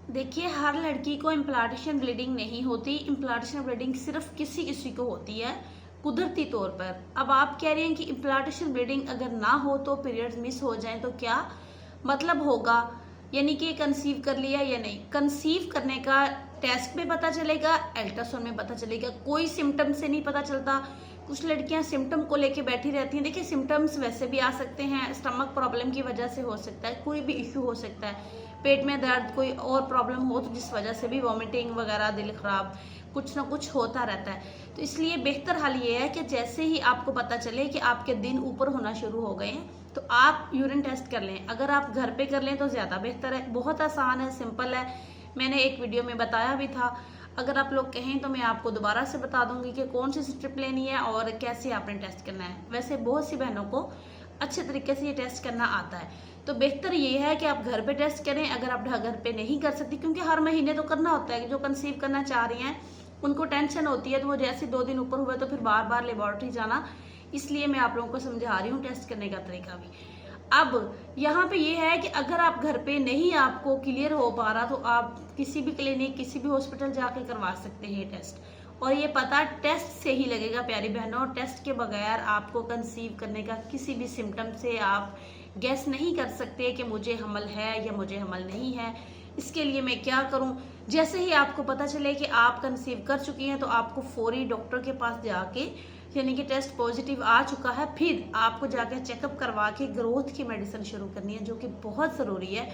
देखिए, हर लड़की को इम्प्लांटेशन ब्लीडिंग नहीं होती। इम्प्लांटेशन ब्लीडिंग सिर्फ किसी किसी को होती है कुदरती तौर पर। अब आप कह रहे हैं कि इम्प्लांटेशन ब्लीडिंग अगर ना हो तो पीरियड्स मिस हो जाएं, तो क्या मतलब होगा? यानी कि कंसीव कर लिया या नहीं। कंसीव करने का टेस्ट में पता चलेगा, अल्ट्रासाउंड में पता चलेगा, कोई सिम्टम से नहीं पता चलता। कुछ लड़कियां सिम्टम को लेके बैठी रहती हैं। देखिए, सिम्टम्स वैसे भी आ सकते हैं, स्टमक प्रॉब्लम की वजह से हो सकता है, कोई भी इश्यू हो सकता है, पेट में दर्द, कोई और प्रॉब्लम हो तो जिस वजह से भी वॉमिटिंग वगैरह, दिल खराब, कुछ ना कुछ होता रहता है। तो इसलिए बेहतर हाल ये है कि जैसे ही आपको पता चले कि आपके दिन ऊपर होना शुरू हो गए हैं तो आप यूरिन टेस्ट कर लें। अगर आप घर पे कर लें तो ज़्यादा बेहतर है। बहुत आसान है, सिंपल है, मैंने एक वीडियो में बताया भी था। अगर आप लोग कहें तो मैं आपको दोबारा से बता दूंगी कि कौन सी स्ट्रिप लेनी है और कैसे आपने टेस्ट करना है। वैसे बहुत सी बहनों को अच्छे तरीके से ये टेस्ट करना आता है, तो बेहतर ये है कि आप घर पे टेस्ट करें। अगर आप घर पे नहीं कर सकती, क्योंकि हर महीने तो करना होता है, जो कंसीव करना चाह रही हैं उनको टेंशन होती है, तो वो जैसे 2 दिन ऊपर हुए तो फिर बार बार लेबोरेटरी जाना। इसलिए मैं आप लोगों को समझा रही हूँ टेस्ट करने का तरीका भी। अब यहाँ पे ये है कि अगर आप घर पे नहीं आपको क्लियर हो पा रहा तो आप किसी भी क्लिनिक, किसी भी हॉस्पिटल जाके करवा सकते हैं टेस्ट। और ये पता टेस्ट से ही लगेगा प्यारी बहनों। टेस्ट के बगैर आपको कंसीव करने का किसी भी सिम्टम से आप गैस नहीं कर सकते कि मुझे हमल है या मुझे हमल नहीं है। इसके लिए मैं क्या करूं? जैसे ही आपको पता चले कि आप कंसीव कर चुकी हैं तो आपको फौरी डॉक्टर के पास जाके, यानी कि टेस्ट पॉजिटिव आ चुका है, फिर आपको जाके चेकअप करवा के ग्रोथ की मेडिसिन शुरू करनी है, जो कि बहुत ज़रूरी है।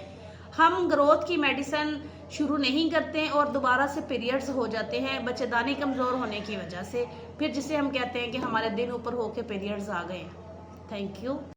हम ग्रोथ की मेडिसिन शुरू नहीं करते हैं और दोबारा से पीरियड्स हो जाते हैं बच्चेदानी कमज़ोर होने की वजह से, फिर जिसे हम कहते हैं कि हमारे दिन ऊपर होके पीरियड्स आ गए। Thank you.